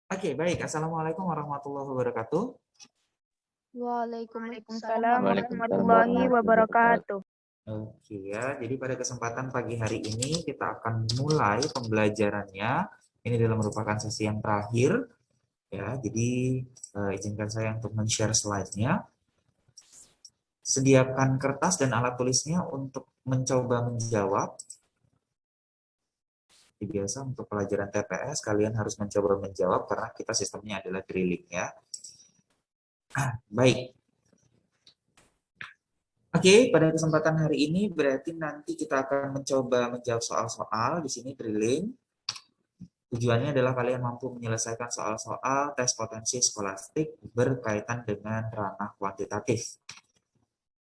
Oke, baik. Assalamualaikum warahmatullahi wabarakatuh. Waalaikumsalam Waalaikumsalam warahmatullahi warahmatullahi wabarakatuh. Oke ya, jadi pada kesempatan pagi hari ini kita akan mulai pembelajarannya. Ini adalah merupakan sesi yang terakhir ya. Jadi izinkan saya untuk men-share slide-nya. Sediakan kertas dan alat tulisnya untuk mencoba menjawab. Seperti biasa untuk pelajaran TPS kalian harus mencoba menjawab karena kita sistemnya adalah drilling ya. Baik. Oke, pada kesempatan hari ini berarti nanti kita akan mencoba menjawab soal-soal di sini drilling. Tujuannya adalah kalian mampu menyelesaikan soal-soal tes potensi skolastik berkaitan dengan ranah kuantitatif.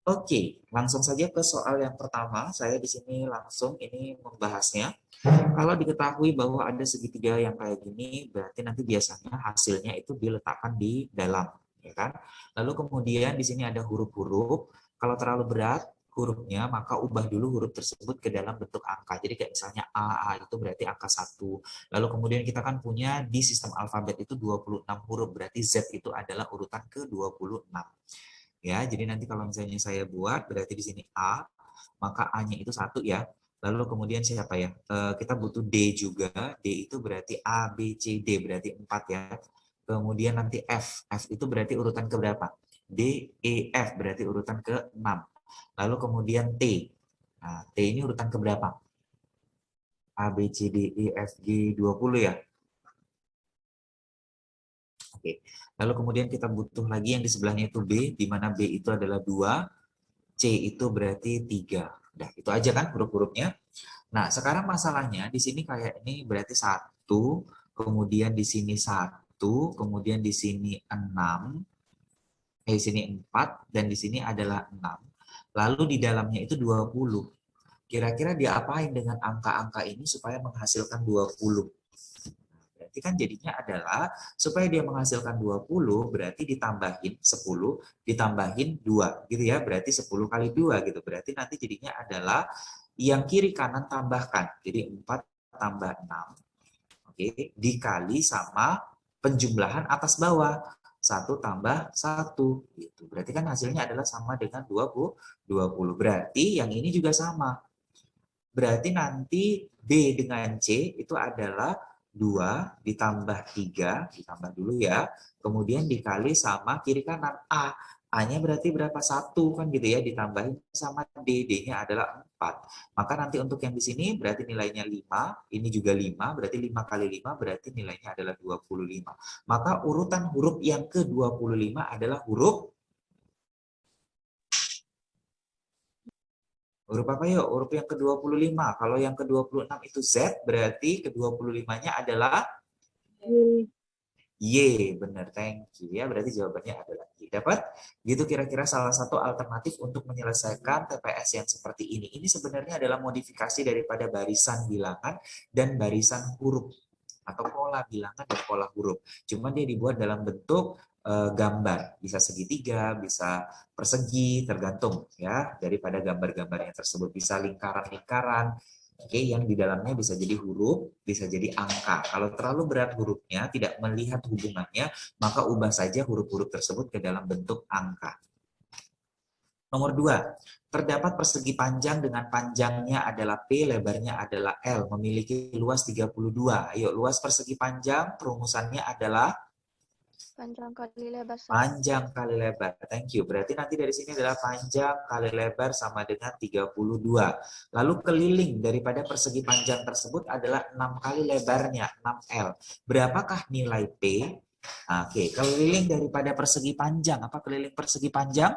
Oke, langsung saja ke soal yang pertama. Saya di sini langsung ini membahasnya. Kalau diketahui bahwa ada segitiga yang kayak gini, berarti nanti biasanya hasilnya itu diletakkan di dalam, ya kan? Lalu kemudian di sini ada huruf-huruf. Kalau terlalu berat hurufnya, maka ubah dulu huruf tersebut ke dalam bentuk angka. Jadi kayak misalnya A itu berarti angka 1. Lalu kemudian kita kan punya di sistem alfabet itu 26 huruf, berarti Z itu adalah urutan ke-26. Ya, jadi nanti kalau misalnya saya buat berarti di sini A, maka A-nya itu 1 ya. Lalu kemudian siapa ya? Kita butuh D juga. D itu berarti A, B, C, D berarti 4 ya. Kemudian nanti F. F itu berarti urutan ke berapa? D, E, F berarti urutan ke-6. Lalu kemudian T. Nah, T ini urutan ke berapa? A, B, C, D, E, F, G, 20 ya. Oke. Lalu kemudian kita butuh lagi yang di sebelahnya itu B, di mana B itu adalah 2, C itu berarti 3. Udah, itu aja kan huruf-hurufnya. Nah, sekarang masalahnya di sini kayak ini berarti 1, kemudian di sini 1, kemudian di sini 6, di sini 4, dan di sini adalah 6. Lalu di dalamnya itu 20. Kira-kira diapain dengan angka-angka ini supaya menghasilkan 20? Berarti kan jadinya adalah supaya dia menghasilkan 20 berarti ditambahin 10 ditambahin 2 gitu ya. Berarti 10 kali 2 gitu. Berarti nanti jadinya adalah yang kiri kanan tambahkan. Jadi 4 tambah 6 oke, dikali sama penjumlahan atas bawah. 1 tambah 1 gitu. Berarti kan hasilnya adalah sama dengan 20. Berarti yang ini juga sama. Berarti nanti B dengan C itu adalah 2 ditambah 3, ditambah dulu ya, kemudian dikali sama kiri kanan A. A-nya berarti berapa? 1 kan gitu ya, ditambahin sama D. D-nya adalah 4. Maka nanti untuk yang di sini berarti nilainya 5, ini juga 5, berarti 5 kali 5 berarti nilainya adalah 25. Maka urutan huruf yang ke-25 adalah huruf huruf apa yuk? Huruf yang ke-25. Kalau yang ke-26 itu Z, berarti ke-25-nya adalah Y. Benar, thank you. Ya, berarti jawabannya adalah Y. Dapat? Gitu kira-kira salah satu alternatif untuk menyelesaikan TPS yang seperti ini. Ini sebenarnya adalah modifikasi daripada barisan bilangan dan barisan huruf. Atau pola bilangan dan pola huruf. Cuma dia dibuat dalam bentuk gambar. Bisa segitiga, bisa persegi, tergantung ya daripada gambar-gambarnya tersebut. Bisa lingkaran-lingkaran, oke, yang di dalamnya bisa jadi huruf, bisa jadi angka. Kalau terlalu berat hurufnya, tidak melihat hubungannya, maka ubah saja huruf-huruf tersebut ke dalam bentuk angka. Nomor 2, terdapat persegi panjang dengan panjangnya adalah P, lebarnya adalah L, memiliki luas 32. Ayo, luas persegi panjang perumusannya adalah panjang kali lebar sama. panjang kali lebar. Thank you. Berarti nanti dari sini adalah panjang kali lebar sama dengan 32. Lalu keliling daripada persegi panjang tersebut adalah 6 kali lebarnya, 6L. Berapakah nilai P? Oke, keliling daripada persegi panjang. Apa keliling persegi panjang?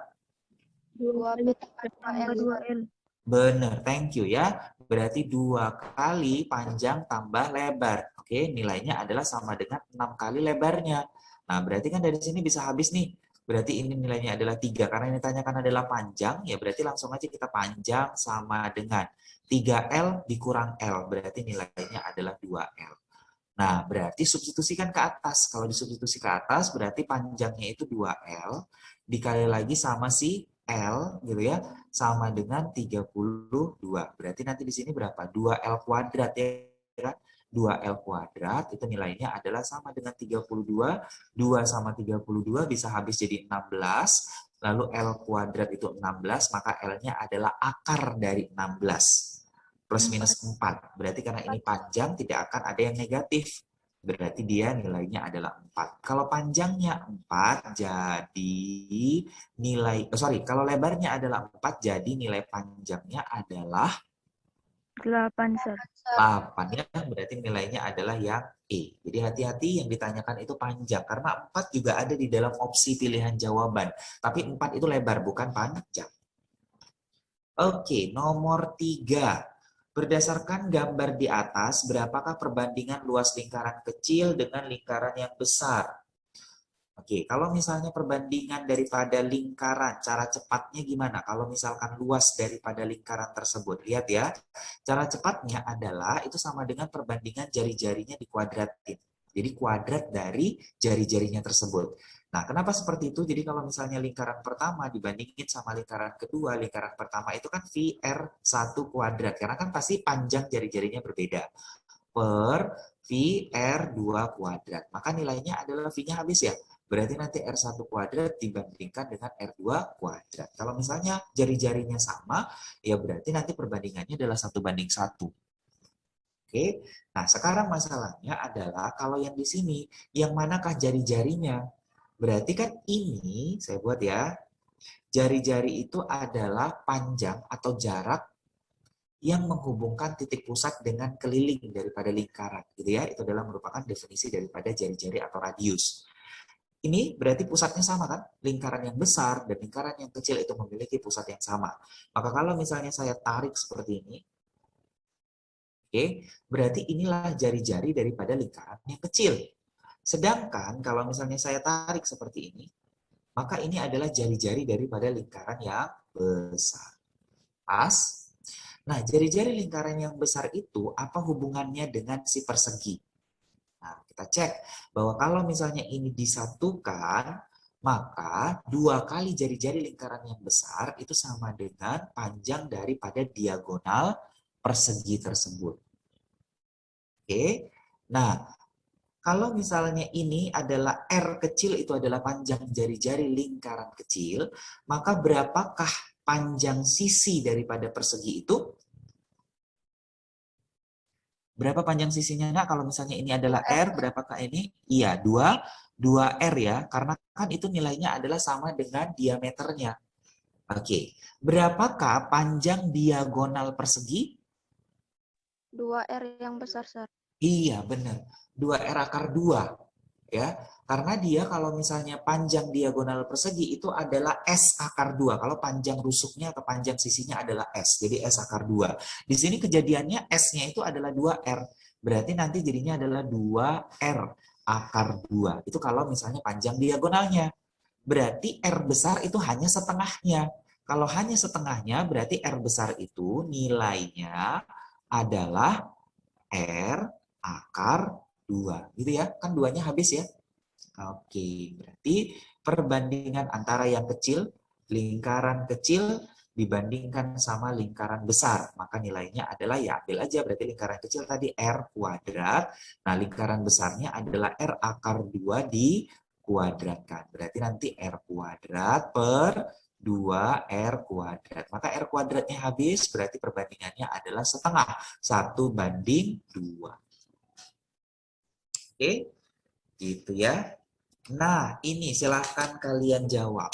2P tambah 2L. Benar, thank you ya. Berarti 2 kali panjang tambah lebar. Oke, nilainya adalah sama dengan 6 kali lebarnya. Nah, berarti kan dari sini bisa habis nih. Berarti ini nilainya adalah 3. Karena yang ditanyakan adalah panjang, ya berarti langsung aja kita panjang sama dengan 3L dikurang L. Berarti nilainya adalah 2L. Nah, berarti substitusikan ke atas. Kalau disubstitusi ke atas, berarti panjangnya itu 2L. Dikali lagi sama si L, gitu ya, sama dengan 32. Berarti nanti di sini berapa? 2L kuadrat ya kan? 2L kuadrat itu nilainya adalah sama dengan 32. 2 sama 32 bisa habis jadi 16. Lalu L kuadrat itu 16, maka L-nya adalah akar dari 16. Plus minus 4. Berarti karena ini panjang tidak akan ada yang negatif. Berarti dia nilainya adalah 4. Kalau panjangnya 4, jadi kalau lebarnya adalah 4, jadi nilai panjangnya adalah 8, Sir. 8 ya, berarti nilainya adalah yang E. Jadi hati-hati yang ditanyakan itu panjang, karena 4 juga ada di dalam opsi pilihan jawaban. Tapi 4 itu lebar, bukan panjang. Oke, nomor 3. Berdasarkan gambar di atas, berapakah perbandingan luas lingkaran kecil dengan lingkaran yang besar? Oke, kalau misalnya perbandingan daripada lingkaran, cara cepatnya gimana? Kalau misalkan luas daripada lingkaran tersebut, lihat ya. Cara cepatnya adalah itu sama dengan perbandingan jari-jarinya dikuadratin. Jadi kuadrat dari jari-jarinya tersebut. Nah, kenapa seperti itu? Jadi kalau misalnya lingkaran pertama dibandingin sama lingkaran kedua, lingkaran pertama itu kan VR1 kuadrat. Karena kan pasti panjang jari-jarinya berbeda. Per VR2 kuadrat. Maka nilainya adalah V-nya habis ya. Berarti nanti R1 kuadrat dibandingkan dengan R2 kuadrat. Kalau misalnya jari-jarinya sama, ya berarti nanti perbandingannya adalah 1:1. Oke, nah sekarang masalahnya adalah kalau yang di sini, yang manakah jari-jarinya? Berarti kan ini, saya buat ya, jari-jari itu adalah panjang atau jarak yang menghubungkan titik pusat dengan keliling daripada lingkaran, gitu ya. Itu adalah merupakan definisi daripada jari-jari atau radius. Ini berarti pusatnya sama kan? Lingkaran yang besar dan lingkaran yang kecil itu memiliki pusat yang sama. Maka kalau misalnya saya tarik seperti ini, oke, berarti inilah jari-jari daripada lingkaran yang kecil. Sedangkan kalau misalnya saya tarik seperti ini, maka ini adalah jari-jari daripada lingkaran yang besar. Pas? Nah, jari-jari lingkaran yang besar itu apa hubungannya dengan si persegi? Nah, kita cek bahwa kalau misalnya ini disatukan, maka 2 kali jari-jari lingkaran yang besar itu sama dengan panjang daripada diagonal persegi tersebut. Oke. Nah, kalau misalnya ini adalah R kecil itu adalah panjang jari-jari lingkaran kecil, maka berapakah panjang sisi daripada persegi itu? Berapa panjang sisinya? Nah, kalau misalnya ini adalah R, berapakah ini? Iya, 2 R ya, karena kan itu nilainya adalah sama dengan diameternya. Oke, berapakah panjang diagonal persegi? 2R yang besar, Sir. Iya, benar. 2R akar 2. Ya, karena dia kalau misalnya panjang diagonal persegi itu adalah S akar 2. Kalau panjang rusuknya atau panjang sisinya adalah S. Jadi S akar 2. Di sini kejadiannya S-nya itu adalah 2R. Berarti nanti jadinya adalah 2R akar 2. Itu kalau misalnya panjang diagonalnya. Berarti R besar itu hanya setengahnya. Kalau hanya setengahnya, berarti R besar itu nilainya adalah R akar 2. Gitu ya, kan 2-nya habis ya. Oke, berarti perbandingan antara yang kecil, lingkaran kecil dibandingkan sama lingkaran besar. Maka nilainya adalah ya ambil aja, berarti lingkaran kecil tadi R kuadrat. Nah, lingkaran besarnya adalah R akar 2 dikuadratkan. Berarti nanti R kuadrat per 2R kuadrat. Maka R kuadratnya habis, berarti perbandingannya adalah setengah. 1:2. Oke, gitu ya. Nah, ini silahkan kalian jawab.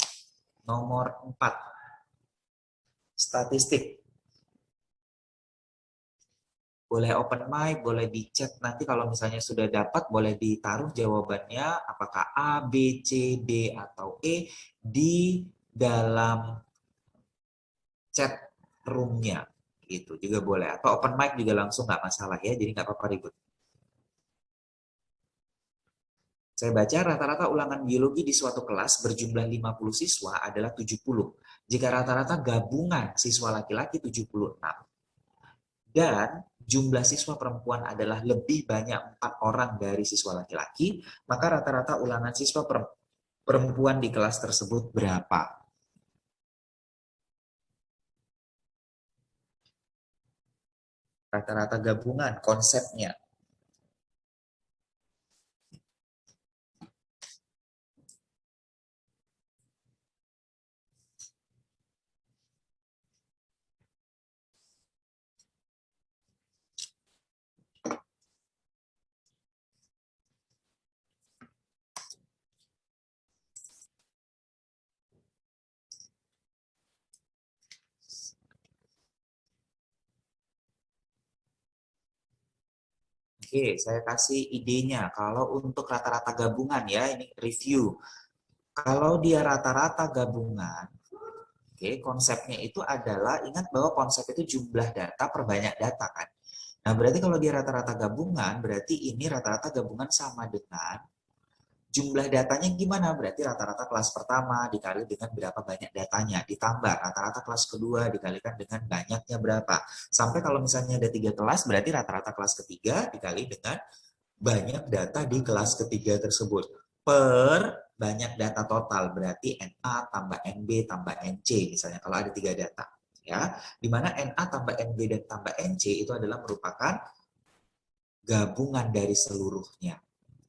Nomor 4. Statistik. Boleh open mic, boleh di chat. Nanti kalau misalnya sudah dapat, boleh ditaruh jawabannya apakah A, B, C, D, atau E di dalam chat room-nya. Gitu juga boleh. Atau open mic juga langsung nggak masalah ya, jadi nggak apa-apa ribut. Saya baca rata-rata ulangan biologi di suatu kelas berjumlah 50 siswa adalah 70. Jika rata-rata gabungan siswa laki-laki 76 dan jumlah siswa perempuan adalah lebih banyak 4 orang dari siswa laki-laki, maka rata-rata ulangan siswa perempuan di kelas tersebut berapa? Rata-rata gabungan konsepnya. Oke, saya kasih idenya. Kalau untuk rata-rata gabungan ya, ini review. Kalau dia rata-rata gabungan, oke, konsepnya itu adalah, ingat bahwa konsep itu jumlah data per banyak data kan. Nah, berarti kalau dia rata-rata gabungan, berarti ini rata-rata gabungan sama dengan jumlah datanya gimana? Berarti rata-rata kelas pertama dikali dengan berapa banyak datanya, ditambah rata-rata kelas kedua dikalikan dengan banyaknya berapa. Sampai kalau misalnya ada 3 kelas, berarti rata-rata kelas ketiga dikali dengan banyak data di kelas ketiga tersebut. Per banyak data total, berarti NA tambah NB tambah NC, misalnya kalau ada 3 data. Ya, di mana NA tambah NB dan tambah NC itu adalah merupakan gabungan dari seluruhnya.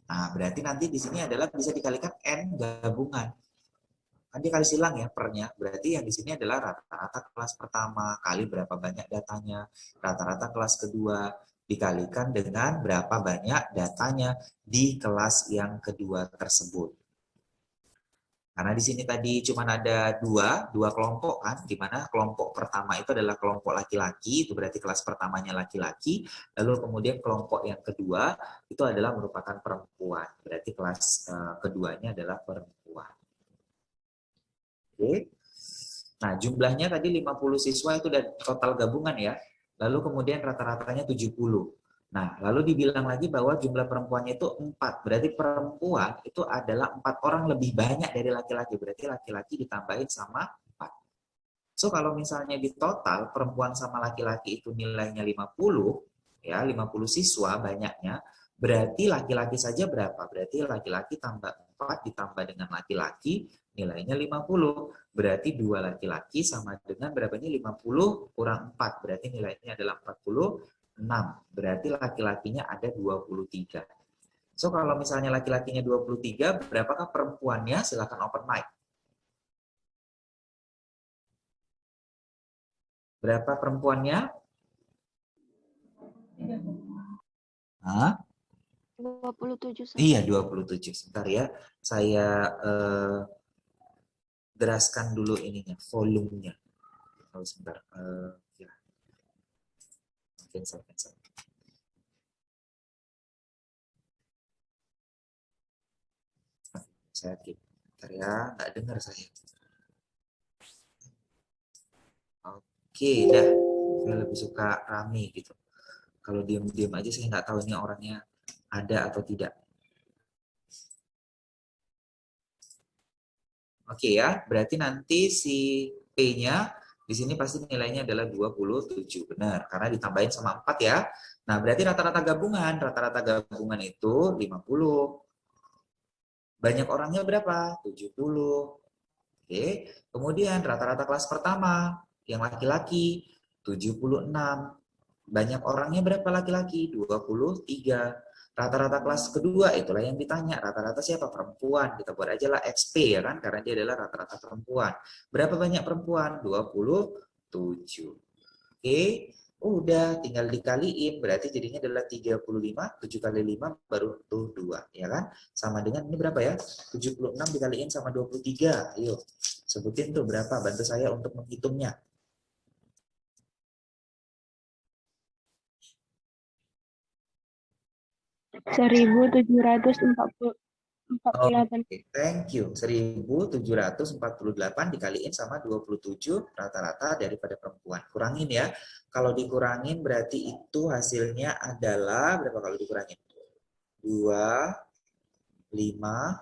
Nah, berarti nanti di sini adalah bisa dikalikan N gabungan. Kan dia kali silang ya pernya. Berarti yang di sini adalah rata-rata kelas pertama kali berapa banyak datanya. Rata-rata kelas kedua dikalikan dengan berapa banyak datanya di kelas yang kedua tersebut. Karena di sini tadi cuma ada dua kelompok kan, di mana kelompok pertama itu adalah kelompok laki-laki, itu berarti kelas pertamanya laki-laki, lalu kemudian kelompok yang kedua itu adalah merupakan perempuan, berarti kelas keduanya adalah perempuan. Oke. Nah, jumlahnya tadi 50 siswa itu udah total gabungan ya, lalu kemudian rata-ratanya 70. Nah, lalu dibilang lagi bahwa jumlah perempuannya itu 4. Berarti perempuan itu adalah 4 orang lebih banyak dari laki-laki. Berarti laki-laki ditambahin sama 4. So, kalau misalnya di total perempuan sama laki-laki itu nilainya 50, ya 50 siswa banyaknya, berarti laki-laki saja berapa? Berarti laki-laki tambah 4 ditambah dengan laki-laki nilainya 50. Berarti 2 laki-laki sama dengan berapa ini? 50 kurang 4. Berarti nilainya adalah 46. Berarti laki-lakinya ada 23. So, kalau misalnya laki-lakinya 23, berapakah perempuannya? Silakan open mic. Berapa perempuannya? Hah? 27, Sir. Iya, 27. Sebentar ya. Saya deraskan dulu ininya, volumenya. Oh, sebentar. Ya. Cancel, cancel. Saya keep. Bentar ya, nggak dengar saya. Oke, dah. Saya lebih suka rame gitu. Kalau diam-diam aja saya nggak tahu ini orangnya ada atau tidak. Oke ya, berarti nanti si P-nya di sini pasti nilainya adalah 27. Benar, karena ditambahin sama 4 ya. Nah, berarti rata-rata gabungan itu 50. Banyak orangnya berapa? 70. Oke. Kemudian rata-rata kelas pertama yang laki-laki 76. Banyak orangnya berapa laki-laki? 23. Rata-rata kelas kedua itulah yang ditanya. Rata-rata siapa? Perempuan. Kita buat aja lah XP ya kan, karena dia adalah rata-rata perempuan. Berapa banyak perempuan? 27. Oke. Udah tinggal dikaliin, berarti jadinya adalah 35, 7 kali 5 baru tuh 2, ya kan? Sama dengan ini berapa ya? 76 dikaliin sama 23. Ayo, sebutin tuh berapa, bantu saya untuk menghitungnya. 1748. Oke, thank you. 1748 dikaliin sama 27 rata-rata daripada perempuan. Kurangin ya. Kalau dikurangin berarti itu hasilnya adalah berapa kalau dikurangin? 2, 5,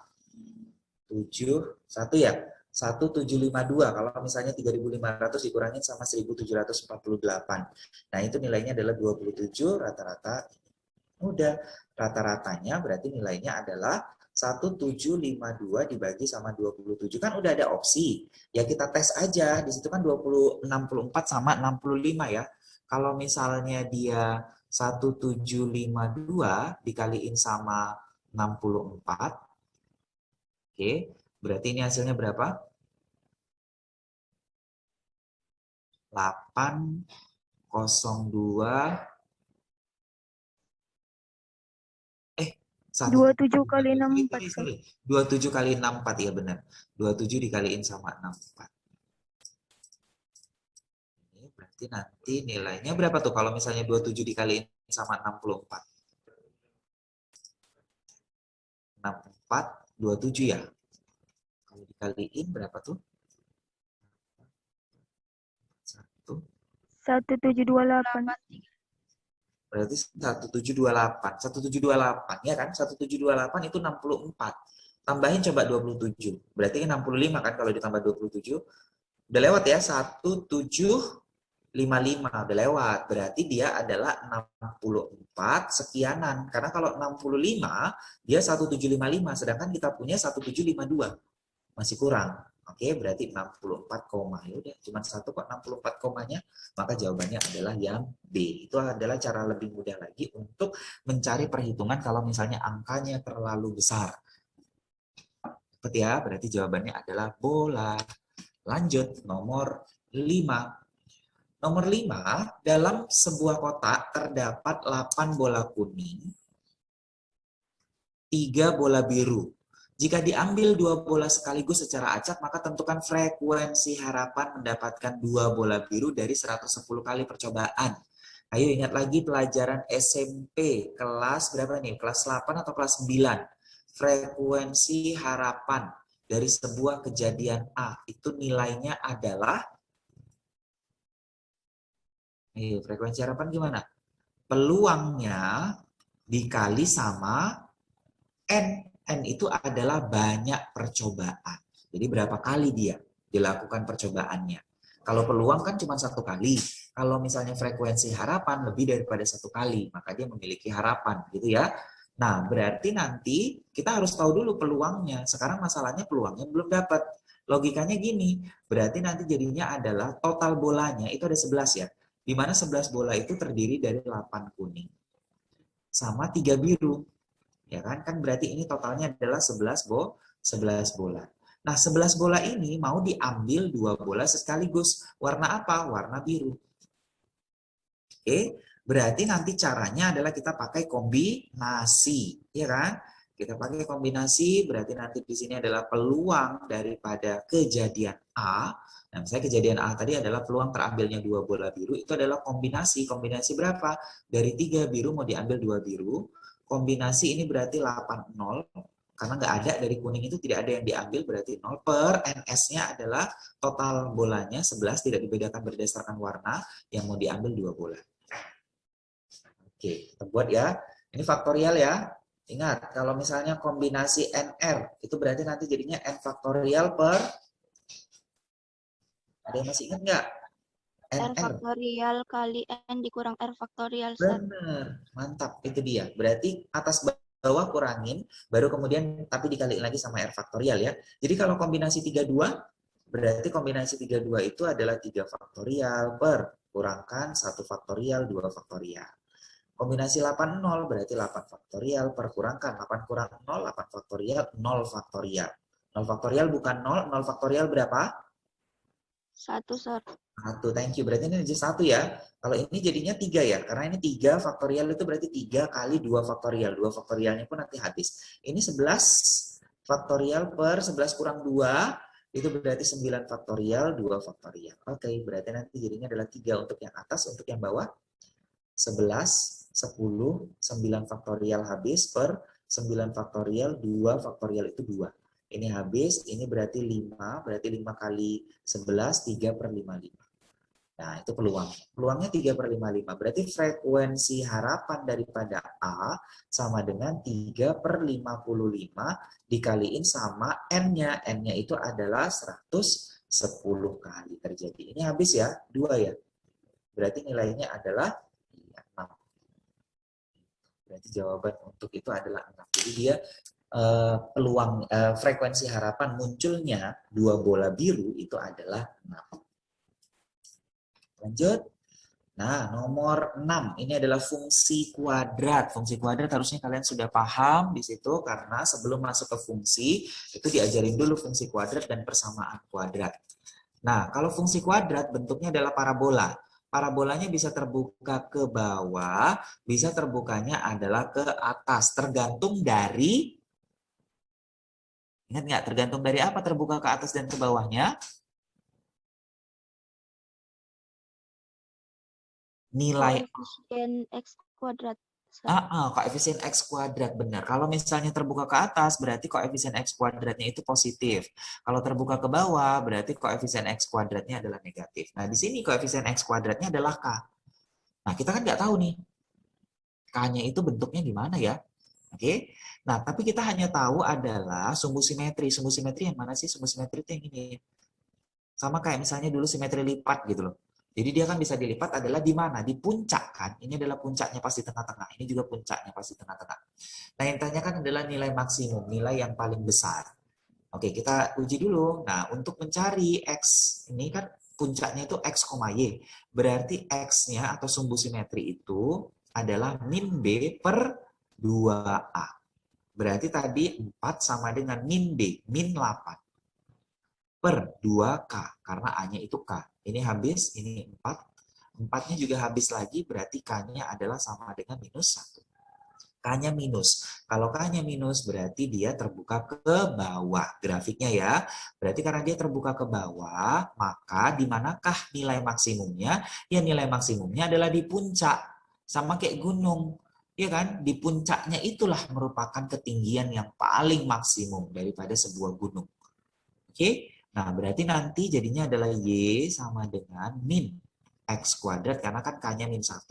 7, 1 ya. 1752. Kalau misalnya 3500 dikurangin sama 1748. Nah, itu nilainya adalah 27 rata-rata. Udah, rata-ratanya berarti nilainya adalah 1752 dibagi sama 27. Kan udah ada opsi. Ya kita tes aja. Di situ kan 64 sama 65 ya. Kalau misalnya dia 1752 dikaliin sama 64, oke, berarti ini hasilnya berapa? 802 27 kali 64, sorry, Sir. sorry. 27 kali 64 ya benar. 27 dikaliin sama 64. Ini berarti nanti nilainya berapa tuh kalau misalnya 27 dikaliin sama 64? 6427 ya. Kalau dikaliin berapa tuh? 1728. Berarti 1728. 1728 ya kan? 1728 itu 64. Tambahin coba 27. Berarti 65 kan kalau ditambah 27. Udah lewat ya, 1755 udah lewat. Berarti dia adalah 64 sekianan. Karena kalau 65 dia 1755, sedangkan kita punya 1752. Masih kurang. Oke, berarti 64 koma. Ya udah, cuma satu kok 64 komanya, maka jawabannya adalah yang B. Itu adalah cara lebih mudah lagi untuk mencari perhitungan kalau misalnya angkanya terlalu besar. Seperti ya, berarti jawabannya adalah bola. Lanjut, nomor 5. Nomor 5, dalam sebuah kotak terdapat 8 bola kuning, 3 bola biru. Jika diambil 2 bola sekaligus secara acak, maka tentukan frekuensi harapan mendapatkan 2 bola biru dari 110 kali percobaan. Ayo ingat lagi pelajaran SMP, kelas berapa nih? Kelas 8 atau kelas 9? Frekuensi harapan dari sebuah kejadian A, itu nilainya adalah, frekuensi harapan gimana? Peluangnya dikali sama N. N itu adalah banyak percobaan. Jadi berapa kali dia dilakukan percobaannya. Kalau peluang kan cuma 1 kali. Kalau misalnya frekuensi harapan lebih daripada 1 kali, maka dia memiliki harapan, gitu ya. Nah, berarti nanti kita harus tahu dulu peluangnya. Sekarang masalahnya peluangnya belum dapat. Logikanya gini, berarti nanti jadinya adalah total bolanya itu ada 11 ya. Di mana 11 bola itu terdiri dari 8 kuning sama 3 biru. Ya kan? Kan berarti ini totalnya adalah 11 bola. Nah, 11 bola ini mau diambil 2 bola sekaligus. Warna apa? Warna biru. Oke, berarti nanti caranya adalah kita pakai kombinasi, ya kan? Kita pakai kombinasi, berarti nanti di sini adalah peluang daripada kejadian A. Nah, misalnya kejadian A tadi adalah peluang terambilnya 2 bola biru, itu adalah kombinasi. Kombinasi berapa? Dari 3 biru mau diambil 2 biru. Kombinasi ini berarti 8, 0. Karena nggak ada, dari kuning itu tidak ada yang diambil, berarti 0 per NS-nya adalah total bolanya 11, tidak dibedakan berdasarkan warna, yang mau diambil 2 bola. Oke, kita buat ya. Ini faktorial ya. Ingat, kalau misalnya kombinasi NR, itu berarti nanti jadinya N faktorial per, ada yang masih ingat nggak? R NR. faktorial kali N dikurang R faktorial. Benar, mantap. Itu dia. Berarti atas bawah kurangin, baru kemudian tapi dikaliin lagi sama R faktorial ya. Jadi kalau kombinasi 32, berarti kombinasi 32 itu adalah 3 faktorial per kurangkan 1 faktorial, 2 faktorial. Kombinasi 8, 0 berarti 8 faktorial per kurangkan 8 kurang 0, 8 faktorial, 0 faktorial. 0 faktorial bukan 0, 0 faktorial berapa? 1, Sir. 1, thank you. Berarti ini jadi 1 ya. Kalau ini jadinya 3 ya, karena ini 3 faktorial itu berarti 3 kali 2 faktorial. 2 faktorialnya pun nanti habis. Ini 11 faktorial per 11 kurang 2, itu berarti 9 faktorial, 2 faktorial. Oke, berarti nanti jadinya adalah 3 untuk yang atas, untuk yang bawah 11, 10, 9 faktorial habis per 9 faktorial, 2 faktorial itu 2. Ini habis, ini berarti 5, berarti 5 kali 11, 3 per 55. Nah, itu peluang. Peluangnya 3 per 55. Berarti frekuensi harapan daripada A sama dengan 3 per 55 dikaliin sama N-nya. N-nya itu adalah 110 kali terjadi. Ini habis ya, 2 ya. Berarti nilainya adalah 6. Berarti jawaban untuk itu adalah 6. Jadi dia peluang frekuensi harapan munculnya 2 bola biru itu adalah 6. Lanjut. Nah, nomor 6 ini adalah fungsi kuadrat. Fungsi kuadrat harusnya kalian sudah paham di situ karena sebelum masuk ke fungsi itu diajarin dulu fungsi kuadrat dan persamaan kuadrat. Nah, kalau fungsi kuadrat bentuknya adalah parabola. Parabolanya bisa terbuka ke bawah, bisa terbukanya adalah ke atas. Tergantung dari, ingat nggak? Tergantung dari apa terbuka ke atas dan ke bawahnya? Nilai Koefisien X kuadrat. Sir. Koefisien X kuadrat, benar. Kalau misalnya terbuka ke atas, berarti koefisien X kuadratnya itu positif. Kalau terbuka ke bawah, berarti koefisien X kuadratnya adalah negatif. Nah, di sini koefisien X kuadratnya adalah K. Nah, kita kan nggak tahu nih, K-nya itu bentuknya gimana ya. Oke. Nah, tapi kita hanya tahu adalah sumbu simetri. Sumbu simetri yang mana sih? Sumbu simetri itu yang ini. Sama kayak misalnya dulu simetri lipat gitu loh. Jadi dia kan bisa dilipat adalah di mana? Di puncak kan. Ini adalah puncaknya pasti tengah-tengah. Ini juga puncaknya pasti tengah-tengah. Nah, yang ditanyakan adalah nilai maksimum, nilai yang paling besar. Oke, kita uji dulu. Nah, untuk mencari X, ini kan puncaknya itu X, Y. Berarti X-nya atau sumbu simetri itu adalah min B per 2A. Berarti tadi 4 sama dengan min B, min 8 per 2K, karena A-nya itu K. Ini habis, ini 4. 4-nya juga habis lagi, berarti K-nya adalah sama dengan minus 1. K-nya minus. Kalau K-nya minus, berarti dia terbuka ke bawah. Grafiknya ya. Berarti karena dia terbuka ke bawah, maka di manakah nilai maksimumnya? Ya, nilai maksimumnya adalah di puncak. Sama kayak gunung. Ya kan? Di puncaknya itulah merupakan ketinggian yang paling maksimum daripada sebuah gunung. Oke? Nah, berarti nanti jadinya adalah Y sama dengan min X kuadrat, karena kan K-nya min 1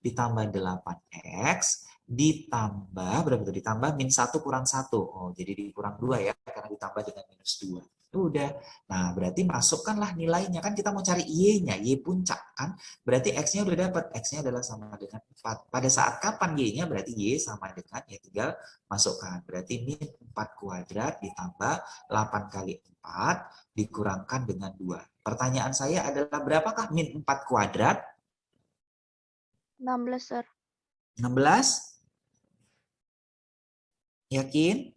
ditambah 8X ditambah, berapa itu? Ditambah min 1 kurang 1. Oh, jadi dikurang 2 ya, karena ditambah dengan minus 2. Udah. Nah, berarti masukkanlah nilainya. Kan kita mau cari Y-nya, Y puncak kan. Berarti X-nya udah dapat. X-nya adalah sama dengan 4. Pada saat kapan Y-nya? Berarti Y sama dengan, ya tinggal masukkan. Berarti min 4 kuadrat ditambah 8 kali 4 dikurangkan dengan 2. Pertanyaan saya adalah berapakah min 4 kuadrat? 16, Sir. 16? Yakin?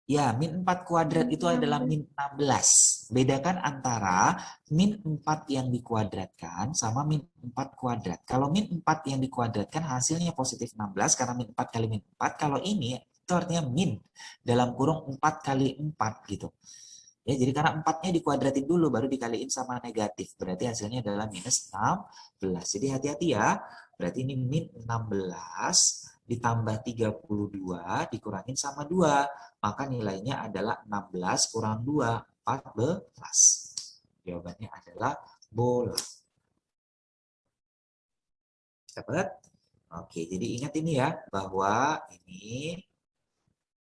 Ya, min 4 kuadrat itu adalah min 16. Bedakan antara min 4 yang dikuadratkan sama min 4 kuadrat. Kalau min 4 yang dikuadratkan hasilnya positif 16 karena min 4 kali min 4. Kalau ini itu artinya min dalam kurung 4 kali 4 gitu. Ya, jadi karena 4-nya dikuadratin dulu baru dikaliin sama negatif. Berarti hasilnya adalah minus 16. Jadi hati-hati ya. Berarti ini min 16 ditambah 32 dikurangin sama 2. Maka nilainya adalah 16 kurang 2, 14. Jawabannya adalah bola. Dapat? Oke, jadi ingat ini ya, bahwa ini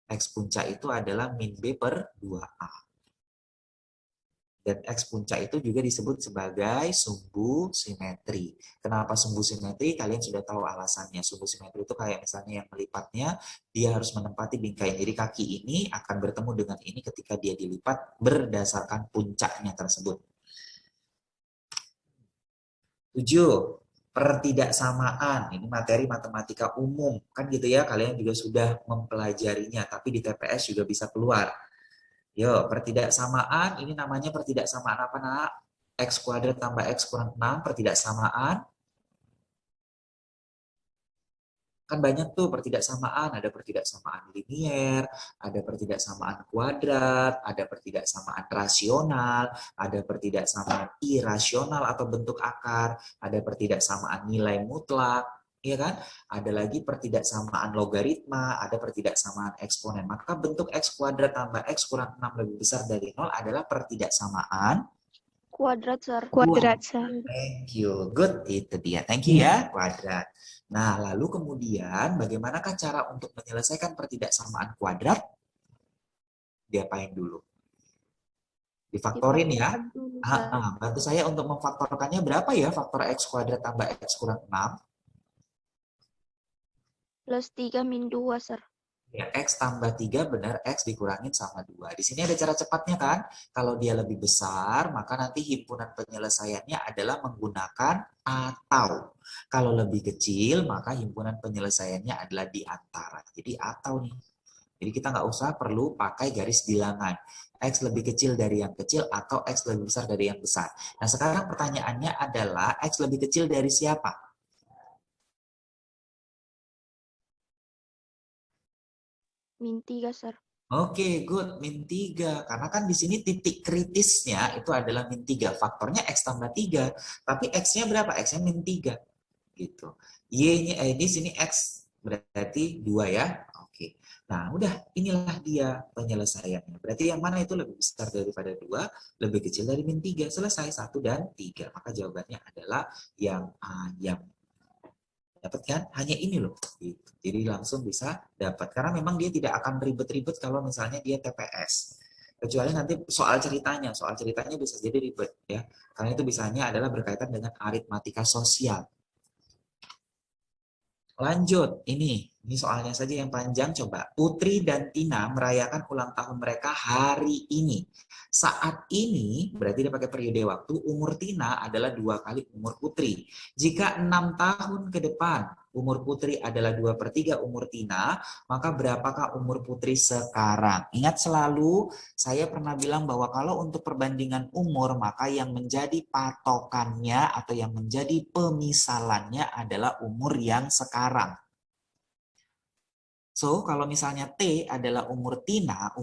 X puncak itu adalah min B per 2A. Dan X puncak itu juga disebut sebagai sumbu simetri. Kenapa sumbu simetri? Kalian sudah tahu alasannya. Sumbu simetri itu kayak misalnya yang melipatnya, dia harus menempati bingkai. Jadi kaki ini akan bertemu dengan ini ketika dia dilipat berdasarkan puncaknya tersebut. 7. Pertidaksamaan. Ini materi matematika umum. Kan gitu ya, kalian juga sudah mempelajarinya. Tapi di TPS juga bisa keluar. Yo, pertidaksamaan, ini namanya pertidaksamaan apa, Nak? X kuadrat tambah X kurang 6, pertidaksamaan. Kan banyak tuh pertidaksamaan, ada pertidaksamaan linier, ada pertidaksamaan kuadrat, ada pertidaksamaan rasional, ada pertidaksamaan irasional atau bentuk akar, ada pertidaksamaan nilai mutlak, ya kan? Ada lagi pertidaksamaan logaritma, ada pertidaksamaan eksponen. Maka bentuk X kuadrat tambah X kurang 6 lebih besar dari 0 adalah pertidaksamaan Kuadrat, Sir. Kuadrat, Sir. Thank you. Good, itu dia. Thank you ya, kuadrat. Nah, lalu kemudian bagaimanakah cara untuk menyelesaikan pertidaksamaan kuadrat? Diapain dulu? Difaktorin ya. Difaktor dulu, Sir. Bantu saya untuk memfaktorkannya berapa ya faktor X kuadrat tambah X kurang 6? Plus 3 min 2, Sir. Ya, X tambah 3 benar, X dikurangin sama 2. Di sini ada cara cepatnya kan? Kalau dia lebih besar, maka nanti himpunan penyelesaiannya adalah menggunakan atau. Kalau lebih kecil, maka himpunan penyelesaiannya adalah di antara. Jadi atau nih. Jadi kita nggak usah perlu pakai garis bilangan. X lebih kecil dari yang kecil atau X lebih besar dari yang besar. Nah, sekarang pertanyaannya adalah X lebih kecil dari siapa? Min 3, Sir. Oke, good. Min 3. Karena kan di sini titik kritisnya itu adalah min 3. Faktornya X tambah 3. Tapi X-nya berapa? X-nya min 3. gitu. Y-nya di sini X berarti 2 ya. Oke. Nah, udah inilah dia penyelesaiannya. Berarti yang mana itu lebih besar daripada 2, lebih kecil dari min 3. Selesai 1 dan 3. Maka jawabannya adalah yang A, yang dapat kan? Hanya ini loh. Gitu. Jadi langsung bisa dapat. Karena memang dia tidak akan ribet-ribet kalau misalnya dia TPS. Kecuali nanti soal ceritanya bisa jadi ribet ya. Karena itu bisanya adalah berkaitan dengan aritmatika sosial. Lanjut, ini soalnya saja yang panjang coba. Putri dan Tina merayakan ulang tahun mereka hari ini. Saat ini, berarti dia pakai periode waktu, umur Tina adalah 2 kali umur Putri. Jika 6 tahun ke depan, umur Putri adalah 2/3 umur Tina, maka berapakah umur Putri sekarang? Ingat selalu, saya pernah bilang bahwa kalau untuk perbandingan umur, maka yang menjadi patokannya atau yang menjadi pemisalannya adalah umur yang sekarang. So, kalau misalnya T adalah umur Tina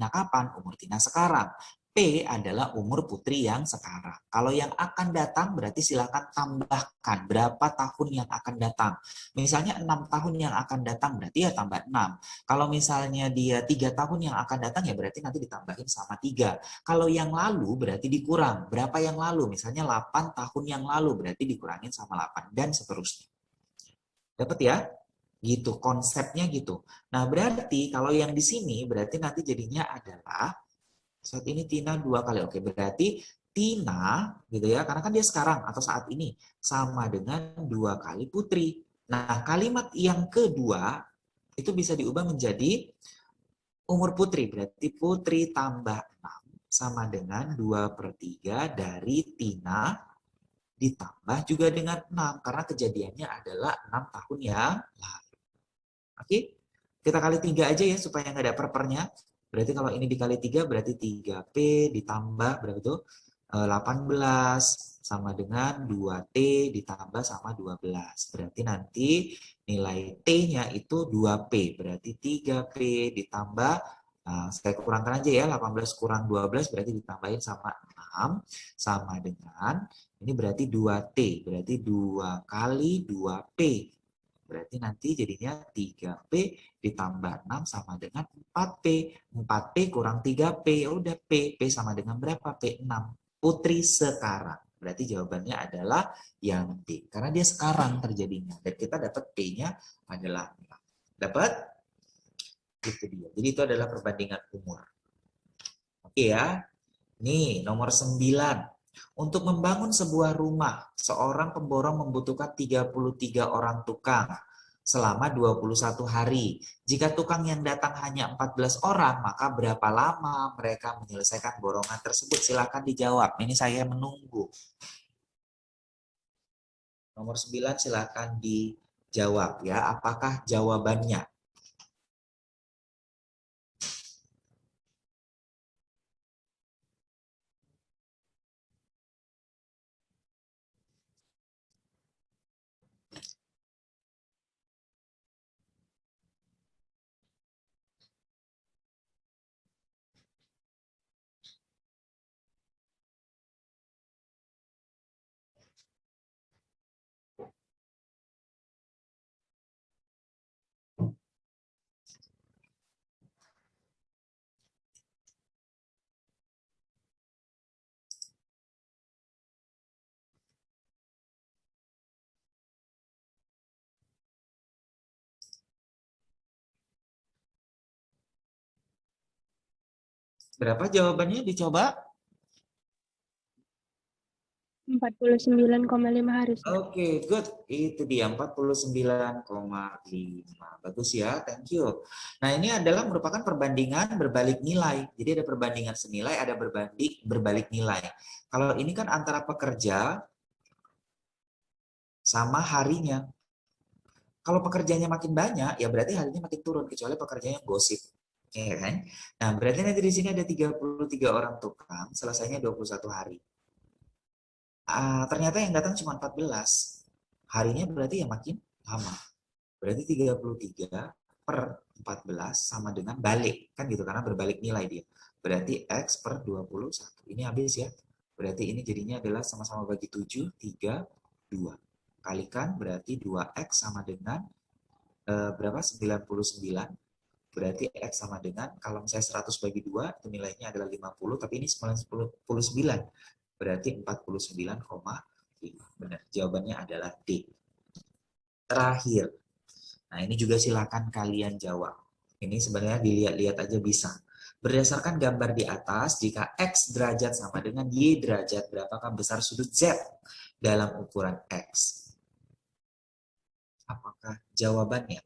kapan? Umur Tina sekarang. P adalah umur Putri yang sekarang. Kalau yang akan datang berarti silakan tambahkan berapa tahun yang akan datang. Misalnya 6 tahun yang akan datang berarti ya tambah 6. Kalau misalnya dia 3 tahun yang akan datang ya berarti nanti ditambahin sama 3. Kalau yang lalu berarti dikurang. Berapa yang lalu? Misalnya 8 tahun yang lalu berarti dikurangin sama 8 dan seterusnya. Dapat ya? Gitu, konsepnya gitu. Nah, berarti kalau yang di sini berarti nanti jadinya adalah saat ini Tina 2 kali. Oke, berarti Tina gitu ya, karena kan dia sekarang atau saat ini sama dengan 2 kali Putri. Nah, kalimat yang kedua itu bisa diubah menjadi umur Putri. Berarti Putri tambah 6 sama dengan 2/3 dari Tina ditambah juga dengan 6 karena kejadiannya adalah 6 tahun yang lalu. Oke, kita kali 3 aja ya supaya nggak ada per-pernya. Berarti kalau ini dikali 3 berarti 3P ditambah berapa itu? 18 sama dengan 2T ditambah sama 12. Berarti nanti nilai T-nya itu 2P. Berarti 3P ditambah, saya kurangkan aja ya, 18 kurang 12 berarti ditambahin sama 6. Sama dengan, ini berarti 2T. Berarti 2 kali 2P. Berarti nanti jadinya 3P ditambah 6 sama dengan 4P. 4P kurang 3P. Ya udah P. P sama dengan berapa? P 6. Putri sekarang. Berarti jawabannya adalah yang D. Karena dia sekarang terjadinya. Dan kita dapat P-nya adalah 6. Dapat? Itu dia. Jadi itu adalah perbandingan umur. Oke ya. Nih, nomor 9. Untuk membangun sebuah rumah, seorang pemborong membutuhkan 33 orang tukang selama 21 hari. Jika tukang yang datang hanya 14 orang, maka berapa lama mereka menyelesaikan borongan tersebut? Silakan dijawab. Ini saya menunggu. Nomor 9 silakan dijawab ya. Apakah jawabannya? Berapa jawabannya? Dicoba. 49,5 hari, Sir. Oke, good. Itu dia 49,5. Bagus ya, thank you. Nah, ini adalah merupakan perbandingan berbalik nilai. Jadi ada perbandingan senilai, ada berbalik nilai. Kalau ini kan antara pekerja sama harinya. Kalau pekerjanya makin banyak, ya berarti harinya makin turun, kecuali pekerjanya yang gosip. Ya kan? Nah, berarti nanti di sini ada 33 orang tukang, selesainya 21 hari. Ternyata yang datang cuma 14. Harinya berarti ya makin lama. Berarti 33 per 14 sama dengan balik. Kan gitu, karena berbalik nilai dia. Berarti X per 21. Ini habis ya. Berarti ini jadinya adalah sama-sama bagi 7, 3, 2. kalikan berarti 2X sama dengan berapa? 99. Berarti X sama dengan, kalau misalnya 100 bagi 2, itu nilainya adalah 50, tapi ini 99. Berarti 49,5. Benar, jawabannya adalah D. Terakhir. Nah, ini juga silakan kalian jawab. Ini sebenarnya dilihat-lihat aja bisa. Berdasarkan gambar di atas, jika X derajat sama dengan Y derajat, berapakah besar sudut Z dalam ukuran X? Apakah jawabannya?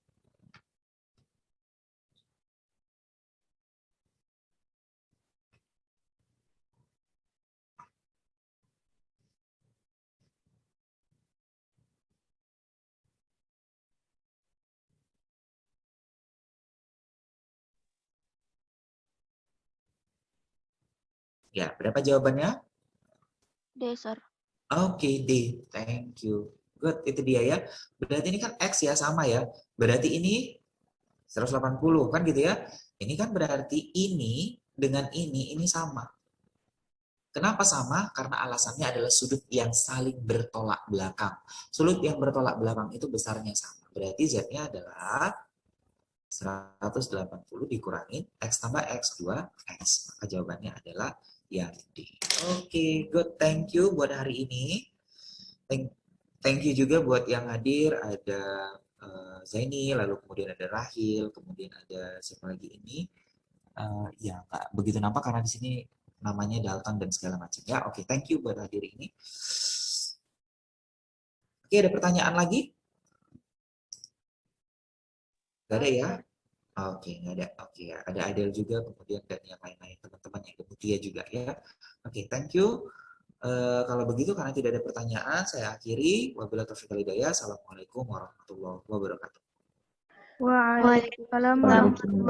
Ya, berapa jawabannya? D, Sir. Oke, D. Thank you. Good, itu dia ya. Berarti ini kan X ya, sama ya. Berarti ini 180 kan gitu ya. Ini kan berarti ini dengan ini sama. Kenapa sama? Karena alasannya adalah sudut yang saling bertolak belakang. Sudut yang bertolak belakang itu besarnya sama. Berarti Z-nya adalah 180 dikurangi X tambah X 2X. Maka jawabannya adalah yang D. Oke, good. Thank you buat hari ini. Thank you juga buat yang hadir. Ada Zaini, lalu kemudian ada Rahil, kemudian ada siapa lagi ini? Ya, nggak begitu nampak karena di sini namanya Dalton dan segala macam. Ya, oke. Thank you buat hadir ini. Oke, ada pertanyaan lagi? Gak ada ya? Oke, nggak ada. Oke, ada Adel juga, kemudian dan yang lain-lain teman-teman yang Mutia juga ya. Oke, thank you. Kalau begitu karena tidak ada pertanyaan, saya akhiri. Wabillahi taufiq wal hidayah. Assalamualaikum warahmatullahi wabarakatuh. Waalaikumsalam warahmatullahi